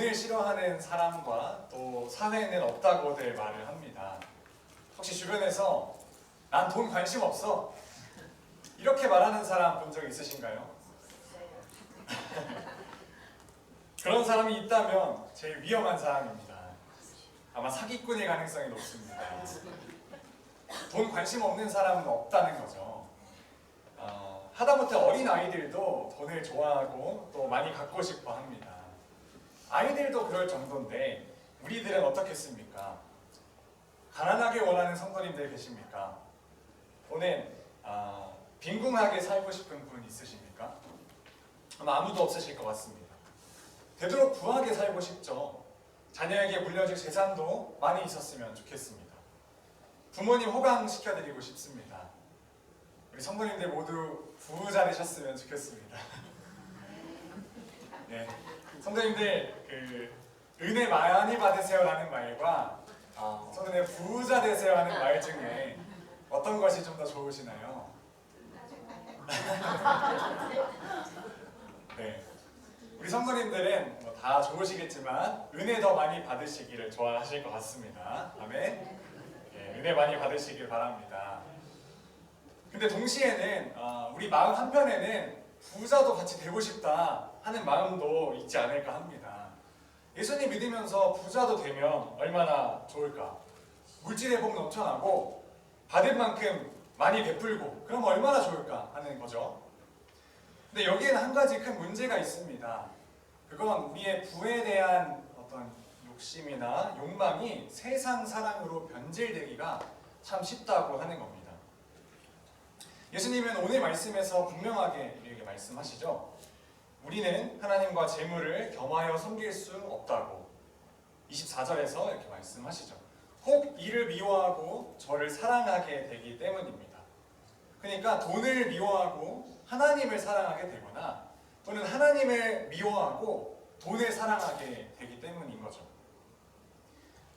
돈을 싫어하는 사람과 또 사회에는 없다고들 말을 합니다. 혹시 주변에서 난 돈 관심 없어 이렇게 말하는 사람 본 적 있으신가요? 그런 사람이 있다면 제일 위험한 사람입니다. 아마 사기꾼일 가능성이 높습니다. 돈 관심 없는 사람은 없다는 거죠. 하다못해 어린 아이들도 돈을 좋아하고 또 많이 갖고 싶어 합니다. 아이들도 그럴 정도인데 우리들은 어떻겠습니까? 가난하게 원하는 성도님들 계십니까? 또는 빈궁하게 살고 싶은 분 있으십니까? 아마 아무도 없으실 것 같습니다. 되도록 부하게 살고 싶죠. 자녀에게 물려줄 재산도 많이 있었으면 좋겠습니다. 부모님 호강시켜드리고 싶습니다. 우리 성도님들 모두 부자 되셨으면 좋겠습니다. 네, 성도님들 은혜 많이 받으세요라는 말과 성도님 부자 되세요라는 말 중에 어떤 것이 좀 더 좋으시나요? 네, 우리 성도님들은 다 좋으시겠지만 은혜 더 많이 받으시기를 좋아하실 것 같습니다. 아멘. 네, 은혜 많이 받으시길 바랍니다. 근데 동시에는 우리 마음 한편에는 부자도 같이 되고 싶다 하는 마음도 있지 않을까 합니다. 예수님 믿으면서 부자도 되면 얼마나 좋을까? 물질의 복 넘쳐나고 받을 만큼 많이 베풀고 그럼 얼마나 좋을까 하는 거죠. 근데 여기에는 한 가지 큰 문제가 있습니다. 그건 우리의 부에 대한 어떤 욕심이나 욕망이 세상 사랑으로 변질되기가 참 쉽다고 하는 겁니다. 예수님은 오늘 말씀에서 분명하게 이렇게 말씀하시죠. 우리는 하나님과 재물을 겸하여 섬길 수 없다고 24절에서 이렇게 말씀하시죠. 혹 이를 미워하고 저를 사랑하게 되기 때문입니다. 그러니까 돈을 미워하고 하나님을 사랑하게 되거나 또는 하나님을 미워하고 돈을 사랑하게 되기 때문인 거죠.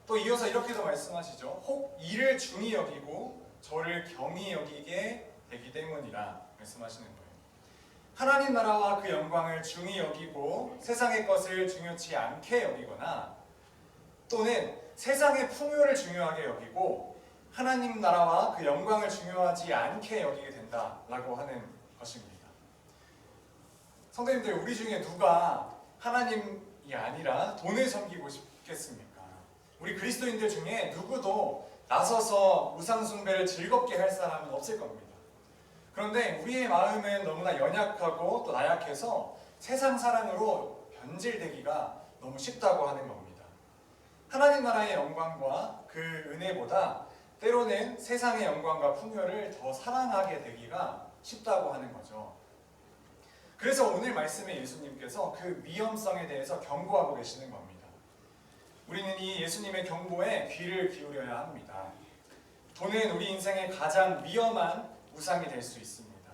또 이어서 이렇게도 말씀하시죠. 혹 이를 중히 여기고 저를 경히 여기게 되기 때문이라 말씀하시는 거예요. 하나님 나라와 그 영광을 중히 여기고 세상의 것을 중요치 않게 여기거나 또는 세상의 풍요를 중요하게 여기고 하나님 나라와 그 영광을 중요하지 않게 여기게 된다라고 하는 것입니다. 성도님들, 우리 중에 누가 하나님이 아니라 돈을 섬기고 싶겠습니까? 우리 그리스도인들 중에 누구도 나서서 우상 숭배를 즐겁게 할 사람은 없을 겁니다. 그런데 우리의 마음은 너무나 연약하고 또 나약해서 세상 사랑으로 변질되기가 너무 쉽다고 하는 겁니다. 하나님 나라의 영광과 그 은혜보다 때로는 세상의 영광과 풍요를 더 사랑하게 되기가 쉽다고 하는 거죠. 그래서 오늘 말씀에 예수님께서 그 위험성에 대해서 경고하고 계시는 겁니다. 우리는 이 예수님의 경고에 귀를 기울여야 합니다. 돈은 우리 인생의 가장 위험한 우상이 될 수 있습니다.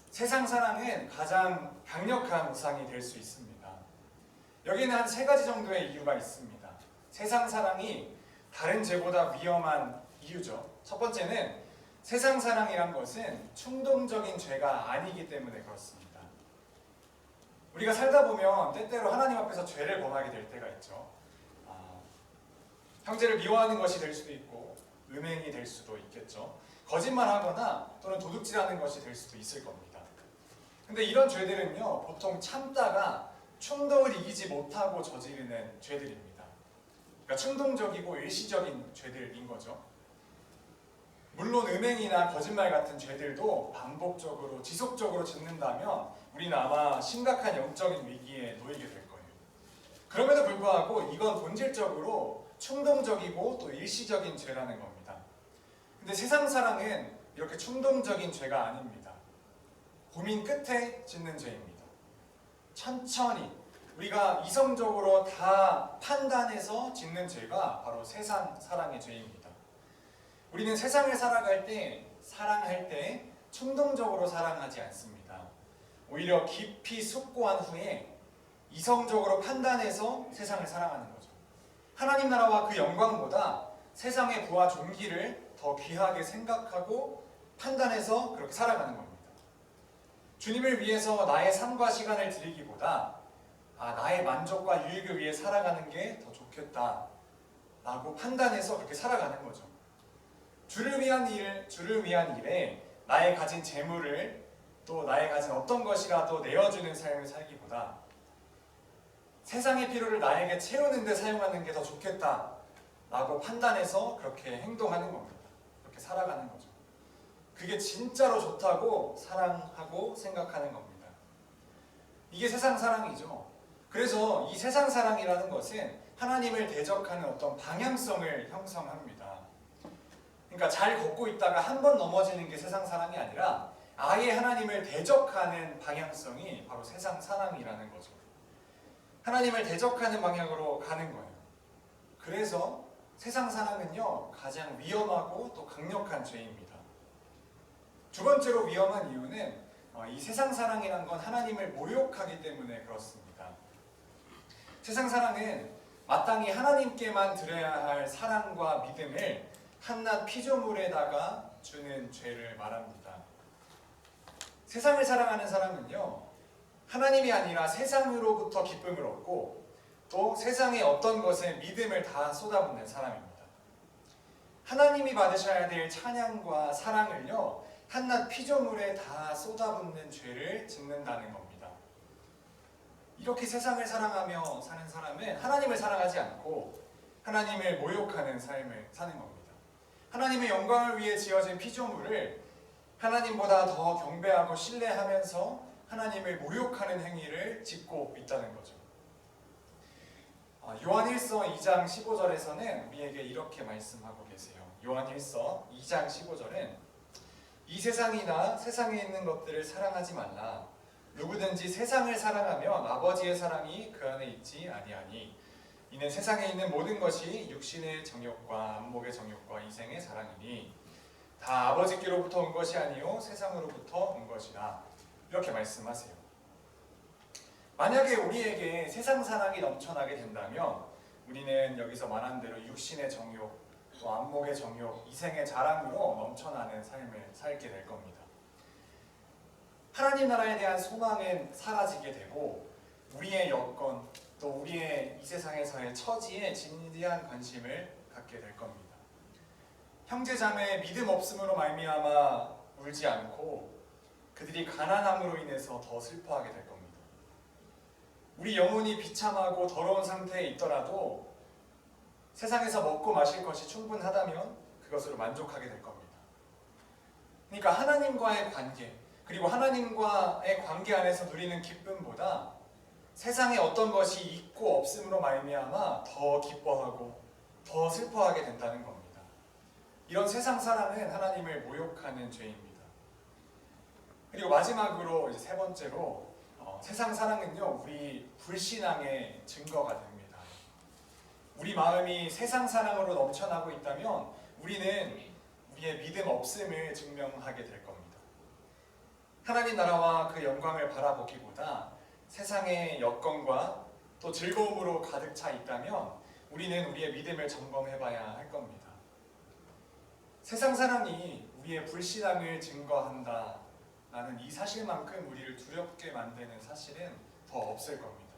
세상 사랑은 가장 강력한 우상이 될 수 있습니다. 여기는 한 3가지 정도의 이유가 있습니다. 세상 사랑이 다른 죄보다 위험한 이유죠. 첫 번째는 세상 사랑이란 것은 충동적인 죄가 아니기 때문에 그렇습니다. 우리가 살다 보면 때때로 하나님 앞에서 죄를 범하게 될 때가 있죠. 형제를 미워하는 것이 될 수도 있고 음행이 될 수도 있겠죠. 거짓말하거나 또는 도둑질하는 것이 될 수도 있을 겁니다. 근데 이런 죄들은요, 보통 참다가 충동을 이기지 못하고 저지르는 죄들입니다. 그러니까 충동적이고 일시적인 죄들인 거죠. 물론 음행이나 거짓말 같은 죄들도 반복적으로 지속적으로 짓는다면 우리는 아마 심각한 영적인 위기에 놓이게 될 거예요. 그럼에도 불구하고 이건 본질적으로 충동적이고 또 일시적인 죄라는 겁니다. 근데 세상 사랑은 이렇게 충동적인 죄가 아닙니다. 고민 끝에 짓는 죄입니다. 천천히 우리가 이성적으로 다 판단해서 짓는 죄가 바로 세상 사랑의 죄입니다. 우리는 세상을 살아갈 때, 사랑할 때 충동적으로 사랑하지 않습니다. 오히려 깊이 숙고한 후에 이성적으로 판단해서 세상을 사랑하는 거죠. 하나님 나라와 그 영광보다 세상의 부와 존귀를 더 귀하게 생각하고 판단해서 그렇게 살아가는 겁니다. 주님을 위해서 나의 삶과 시간을 드리기보다 나의 만족과 유익을 위해 살아가는 게 더 좋겠다 라고 판단해서 그렇게 살아가는 거죠. 주를 위한 일에 나의 가진 재물을 또 나의 가진 어떤 것이라도 내어주는 삶을 살기보다 세상의 필요를 나에게 채우는 데 사용하는 게 더 좋겠다 라고 판단해서 그렇게 행동하는 겁니다. 그렇게 살아가는 거죠. 그게 진짜로 좋다고 사랑하고 생각하는 겁니다. 이게 세상 사랑이죠. 그래서 이 세상 사랑이라는 것은 하나님을 대적하는 어떤 방향성을 형성합니다. 그러니까 잘 걷고 있다가 한 번 넘어지는 게 세상 사랑이 아니라 아예 하나님을 대적하는 방향성이 바로 세상 사랑이라는 거죠. 하나님을 대적하는 방향으로 가는 거예요. 그래서 세상 사랑은요, 가장 위험하고 또 강력한 죄입니다. 두 번째로 위험한 이유는 이 세상 사랑이란 건 하나님을 모욕하기 때문에 그렇습니다. 세상 사랑은 마땅히 하나님께만 드려야 할 사랑과 믿음을 한낱 피조물에다가 주는 죄를 말합니다. 세상을 사랑하는 사람은요, 하나님이 아니라 세상으로부터 기쁨을 얻고 또 세상의 어떤 것에 믿음을 다 쏟아붓는 사람입니다. 하나님이 받으셔야 될 찬양과 사랑을요, 한낱 피조물에 다 쏟아붓는 죄를 짓는다는 겁니다. 이렇게 세상을 사랑하며 사는 사람은 하나님을 사랑하지 않고 하나님을 모욕하는 삶을 사는 겁니다. 하나님의 영광을 위해 지어진 피조물을 하나님보다 더 경배하고 신뢰하면서 하나님을 모욕하는 행위를 짓고 있다는 거죠. 요한일서 2장 15절에서는 우리에게 이렇게 말씀하고 계세요. 요한일서 2장 15절은 이 세상이나 세상에 있는 것들을 사랑하지 말라. 누구든지 세상을 사랑하면 아버지의 사랑이 그 안에 있지 아니하니 이는 세상에 있는 모든 것이 육신의 정욕과 안목의 정욕과 이생의 사랑이니 다 아버지께로부터 온 것이 아니요 세상으로부터 온 것이라. 이렇게 말씀하세요. 만약에 우리에게 세상 사랑이 넘쳐나게 된다면 우리는 여기서 말한 대로 육신의 정욕, 또 안목의 정욕, 이생의 자랑으로 넘쳐나는 삶을 살게 될 겁니다. 하나님 나라에 대한 소망은 사라지게 되고 우리의 여건, 또 우리의 이 세상에서의 처지에 진지한 관심을 갖게 될 겁니다. 형제자매의 믿음 없음으로 말미암아 울지 않고 그들이 가난함으로 인해서 더 슬퍼하게 될 겁니다. 우리 영혼이 비참하고 더러운 상태에 있더라도 세상에서 먹고 마실 것이 충분하다면 그것으로 만족하게 될 겁니다. 그러니까 하나님과의 관계, 그리고 하나님과의 관계 안에서 누리는 기쁨보다 세상에 어떤 것이 있고 없음으로 말미암아 더 기뻐하고 더 슬퍼하게 된다는 겁니다. 이런 세상 사랑은 하나님을 모욕하는 죄입니다. 그리고 마지막으로 이제 세 번째로 세상 사랑은요, 우리 불신앙의 증거가 됩니다. 우리 마음이 세상 사랑으로 넘쳐나고 있다면 우리는 우리의 믿음 없음을 증명하게 될 겁니다. 하나님 나라와 그 영광을 바라보기보다 세상의 여건과 또 즐거움으로 가득 차 있다면 우리는 우리의 믿음을 점검해봐야 할 겁니다. 세상 사랑이 우리의 불신앙을 증거한다 라는 이 사실만큼 우리를 두렵게 만드는 사실은 더 없을 겁니다.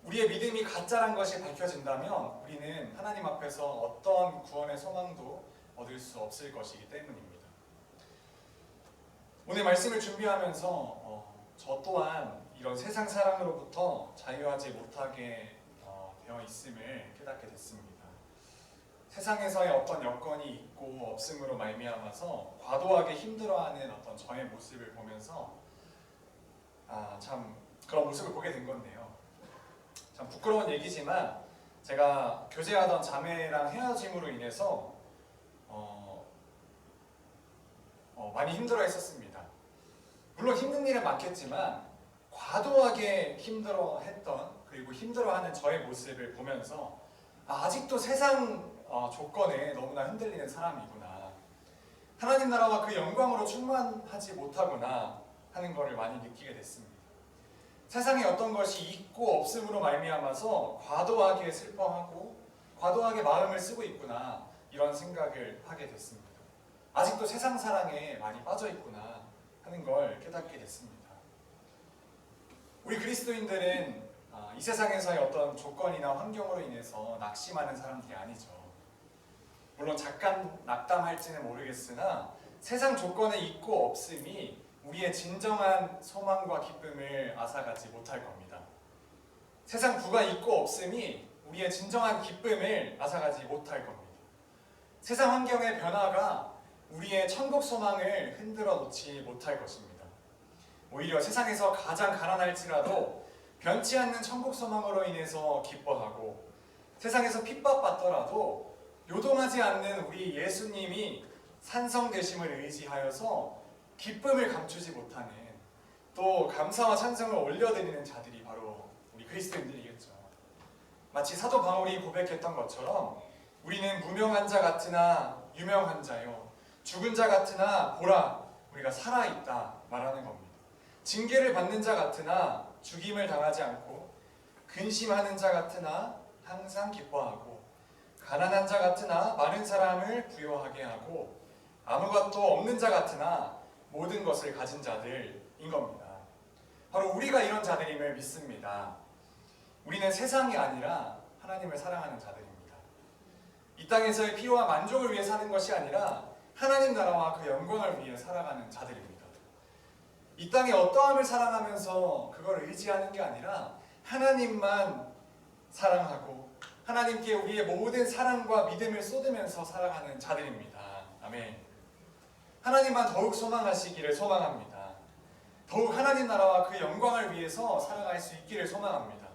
우리의 믿음이 가짜란 것이 밝혀진다면 우리는 하나님 앞에서 어떤 구원의 소망도 얻을 수 없을 것이기 때문입니다. 오늘 말씀을 준비하면서 저 또한 이런 세상 사랑으로부터 자유하지 못하게 되어 있음을 깨닫게 됐습니다. 세상에서의 어떤 여건이 있고 없음으로 말미암아서 과도하게 힘들어하는 어떤 저의 모습을 보면서 참 그런 모습을 보게 된 건데요. 참 부끄러운 얘기지만 제가 교제하던 자매랑 헤어짐으로 인해서 많이 힘들어했었습니다. 물론 힘든 일은 많겠지만 과도하게 힘들어했던 그리고 힘들어하는 저의 모습을 보면서 아직도 세상 조건에 너무나 흔들리는 사람이구나. 하나님 나라와 그 영광으로 충만하지 못하구나 하는 것을 많이 느끼게 됐습니다. 세상에 어떤 것이 있고 없음으로 말미암아서 과도하게 슬퍼하고 과도하게 마음을 쓰고 있구나 이런 생각을 하게 됐습니다. 아직도 세상 사랑에 많이 빠져 있구나 하는 걸 깨닫게 됐습니다. 우리 그리스도인들은 이 세상에서의 어떤 조건이나 환경으로 인해서 낙심하는 사람들이 아니죠. 물론 잠깐 낙담할지는 모르겠으나 세상 조건에 있고 없음이 우리의 진정한 소망과 기쁨을 앗아가지 못할 겁니다. 세상 부가 있고 없음이 우리의 진정한 기쁨을 앗아가지 못할 겁니다. 세상 환경의 변화가 우리의 천국 소망을 흔들어 놓지 못할 것입니다. 오히려 세상에서 가장 가난할지라도 변치 않는 천국 소망으로 인해서 기뻐하고, 세상에서 핍박받더라도 요동하지 않는 우리 예수님이 산성되심을 의지하여서 기쁨을 감추지 못하는, 또 감사와 찬송을 올려드리는 자들이 바로 우리 그리스도인들이겠죠. 마치 사도 바울이 고백했던 것처럼 우리는 무명한 자 같으나 유명한 자요, 죽은 자 같으나 보라 우리가 살아있다 말하는 겁니다. 징계를 받는 자 같으나 죽임을 당하지 않고, 근심하는 자 같으나 항상 기뻐하고, 가난한 자 같으나 많은 사람을 부요하게 하고, 아무것도 없는 자 같으나 모든 것을 가진 자들인 겁니다. 바로 우리가 이런 자들임을 믿습니다. 우리는 세상이 아니라 하나님을 사랑하는 자들입니다. 이 땅에서의 필요와 만족을 위해 사는 것이 아니라 하나님 나라와 그 영광을 위해 살아가는 자들입니다. 이 땅의 어떠함을 사랑하면서 그걸 의지하는 게 아니라 하나님만 사랑하고 하나님께 우리의 모든 사랑과 믿음을 쏟으면서 살아가는 자들입니다. 아멘. 하나님만 더욱 소망하시기를 소망합니다. 더욱 하나님 나라와 그 영광을 위해서 살아갈 수 있기를 소망합니다.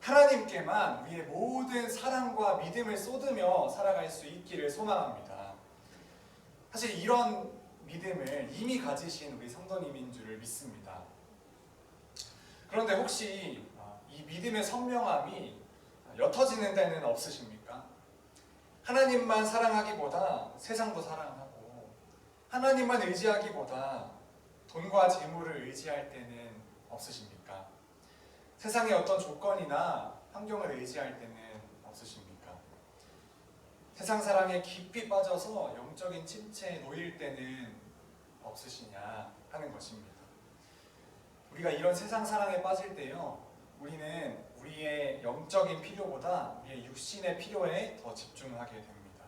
하나님께만 우리의 모든 사랑과 믿음을 쏟으며 살아갈 수 있기를 소망합니다. 사실 이런 믿음을 이미 가지신 우리 성도님인 줄을 믿습니다. 그런데 혹시 이 믿음의 선명함이 옅어지는 데는 없으십니까? 하나님만 사랑하기보다 세상도 사랑하고, 하나님만 의지하기보다 돈과 재물을 의지할 때는 없으십니까? 세상의 어떤 조건이나 환경을 의지할 때는 없으십니까? 세상 사랑에 깊이 빠져서 영적인 침체에 놓일 때는 없으시냐 하는 것입니다. 우리가 이런 세상 사랑에 빠질 때요, 우리는 우리의 영적인 필요보다 우리의 육신의 필요에 더 집중하게 됩니다.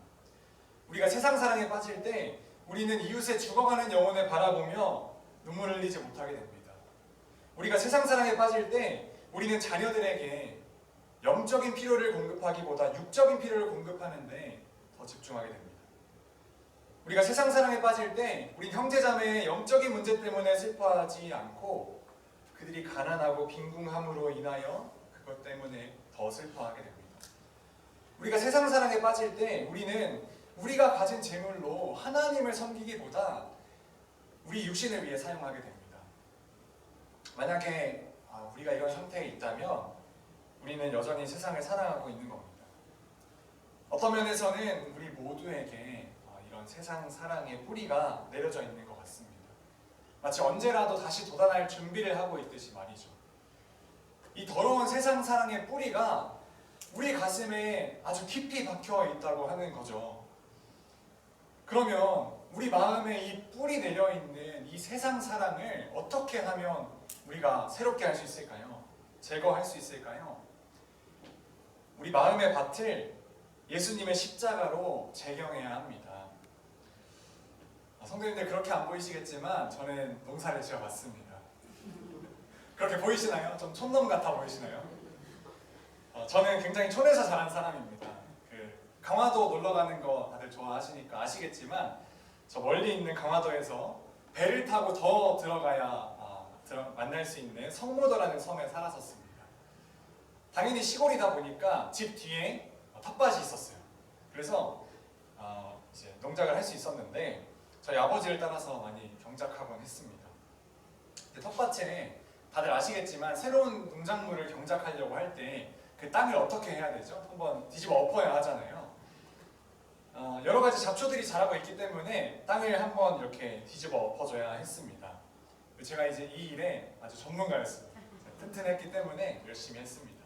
우리가 세상 사랑에 빠질 때 우리는 이웃의 죽어가는 영혼을 바라보며 눈물을 흘리지 못하게 됩니다. 우리가 세상 사랑에 빠질 때 우리는 자녀들에게 영적인 필요를 공급하기보다 육적인 필요를 공급하는데 더 집중하게 됩니다. 우리가 세상 사랑에 빠질 때 우리 형제자매의 영적인 문제 때문에 슬퍼하지 않고 그들이 가난하고 빈궁함으로 인하여 그것 때문에 더 슬퍼하게 됩니다. 우리가 세상 사랑에 빠질 때 우리는 우리가 가진 재물로 하나님을 섬기기보다 우리 육신을 위해 사용하게 됩니다. 만약에 우리가 이런 상태에 있다면 우리는 여전히 세상을 사랑하고 있는 겁니다. 어떤 면에서는 우리 모두에게 이런 세상 사랑의 뿌리가 내려져 있는 것 같습니다. 마치 언제라도 다시 돋아날 준비를 하고 있듯이 말이죠. 이 더러운 세상 사랑의 뿌리가 우리 가슴에 아주 깊이 박혀 있다고 하는 거죠. 그러면 우리 마음에 이 뿌리 내려있는 이 세상 사랑을 어떻게 하면 우리가 새롭게 할 수 있을까요? 제거할 수 있을까요? 우리 마음의 밭을 예수님의 십자가로 재경해야 합니다. 성도님들 그렇게 안 보이시겠지만 저는 농사를 지어봤습니다. 그렇게 보이시나요? 좀 촌놈 같아 보이시나요? 저는 굉장히 촌에서 자란 사람입니다. 강화도 놀러 가는 거 다들 좋아하시니까 아시겠지만 저 멀리 있는 강화도에서 배를 타고 더 들어가야 만날 수 있는 성모도라는 섬에 살았었습니다. 당연히 시골이다 보니까 집 뒤에 텃밭이 있었어요. 그래서 이제 농작을 할 수 있었는데 저희 아버지를 따라서 많이 경작하곤 했습니다. 텃밭에 다들 아시겠지만 새로운 농작물을 경작하려고 할 때 그 땅을 어떻게 해야 되죠? 한번 뒤집어 엎어야 하잖아요. 여러 가지 잡초들이 자라고 있기 때문에 땅을 한번 이렇게 뒤집어 엎어줘야 했습니다. 제가 이제 이 일에 아주 전문가였습니다. 튼튼했기 때문에 열심히 했습니다.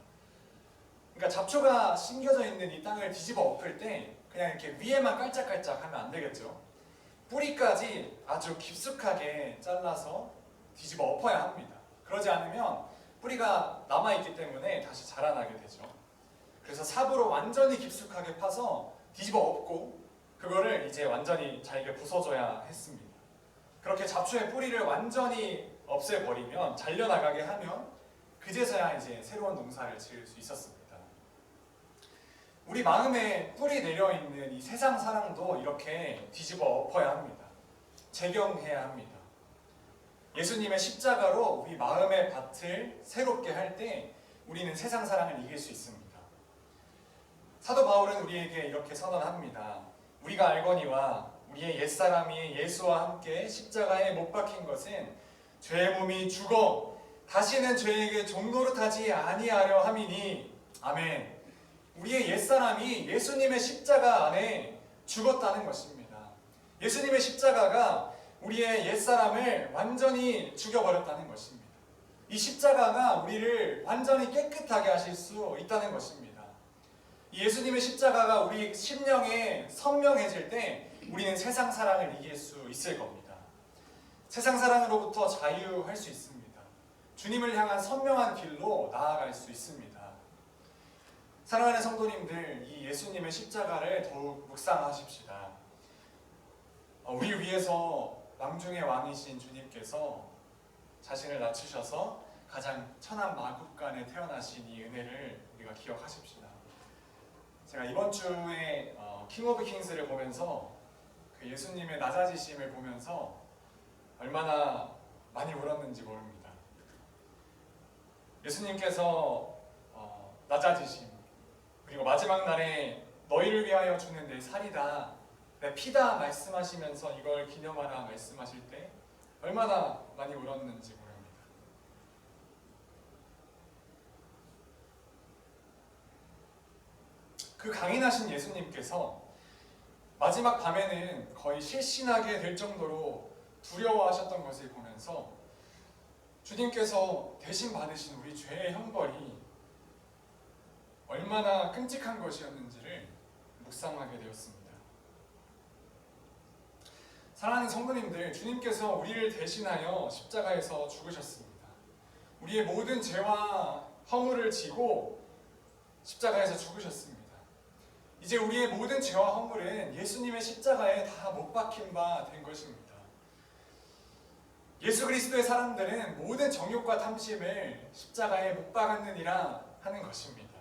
그러니까 잡초가 심겨져 있는 이 땅을 뒤집어 엎을 때 그냥 이렇게 위에만 깔짝깔짝 하면 안 되겠죠. 뿌리까지 아주 깊숙하게 잘라서 뒤집어 엎어야 합니다. 그러지 않으면 뿌리가 남아있기 때문에 다시 자라나게 되죠. 그래서 삽으로 완전히 깊숙하게 파서 뒤집어 엎고 그거를 이제 완전히 잘게 부숴줘야 했습니다. 그렇게 잡초의 뿌리를 완전히 없애버리면, 잘려나가게 하면 그제서야 이제 새로운 농사를 지을 수 있었습니다. 우리 마음에 뿌리 내려있는 이 세상 사랑도 이렇게 뒤집어 엎어야 합니다. 재경해야 합니다. 예수님의 십자가로 우리 마음의 밭을 새롭게 할 때 우리는 세상 사랑을 이길 수 있습니다. 사도 바울은 우리에게 이렇게 선언합니다. 우리가 알거니와 우리의 옛사람이 예수와 함께 십자가에 못 박힌 것은 죄의 몸이 죽어 다시는 죄에게 종노릇하지 아니하려 함이니. 아멘. 우리의 옛사람이 예수님의 십자가 안에 죽었다는 것입니다. 예수님의 십자가가 우리의 옛사람을 완전히 죽여버렸다는 것입니다. 이 십자가가 우리를 완전히 깨끗하게 하실 수 있다는 것입니다. 이 예수님의 십자가가 우리 심령에 선명해질 때 우리는 세상 사랑을 이길 수 있을 겁니다. 세상 사랑으로부터 자유할 수 있습니다. 주님을 향한 선명한 길로 나아갈 수 있습니다. 사랑하는 성도님들, 이 예수님의 십자가를 더욱 묵상하십시다. 우리를 위해서 왕중의 왕이신 주님께서 자신을 낮추셔서 가장 천한 마국간에 태어나신 이 은혜를 우리가 기억하십시다. 제가 이번 주에 킹 오브 킹스를 보면서 그 예수님의 낮아지심을 보면서 얼마나 많이 울었는지 모릅니다. 예수님께서 낮아지심, 그리고 마지막 날에 너희를 위하여 주는 내 살이다, 내 피다 말씀하시면서 이걸 기념하라 말씀하실 때 얼마나 많이 울었는지 모릅니다. 그 강인하신 예수님께서 마지막 밤에는 거의 실신하게 될 정도로 두려워하셨던 것을 보면서 주님께서 대신 받으신 우리 죄의 형벌이 얼마나 끔찍한 것이었는지를 묵상하게 되었습니다. 사랑하는 성도님들, 주님께서 우리를 대신하여 십자가에서 죽으셨습니다. 우리의 모든 죄와 허물을 지고 십자가에서 죽으셨습니다. 이제 우리의 모든 죄와 허물은 예수님의 십자가에 다 못 박힌 바 된 것입니다. 예수 그리스도의 사람들은 모든 정욕과 탐심을 십자가에 못 박았느니라 하는 것입니다.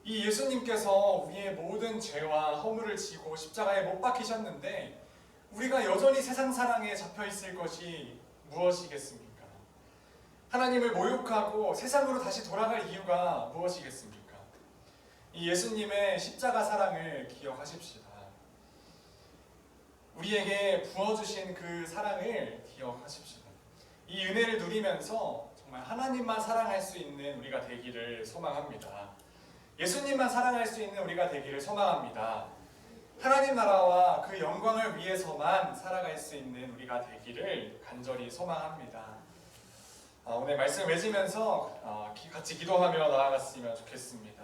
이 예수님께서 우리의 모든 죄와 허물을 지고 십자가에 못 박히셨는데 우리가 여전히 세상 사랑에 잡혀 있을 것이 무엇이겠습니까? 하나님을 모욕하고 세상으로 다시 돌아갈 이유가 무엇이겠습니까? 이 예수님의 십자가 사랑을 기억하십시다. 우리에게 부어주신 그 사랑을 기억하십시다. 이 은혜를 누리면서 정말 하나님만 사랑할 수 있는 우리가 되기를 소망합니다. 예수님만 사랑할 수 있는 우리가 되기를 소망합니다. 하나님 나라와 그 영광을 위해서만 살아갈 수 있는 우리가 되기를 간절히 소망합니다. 오늘 말씀 맺으면서 같이 기도하며 나아갔으면 좋겠습니다.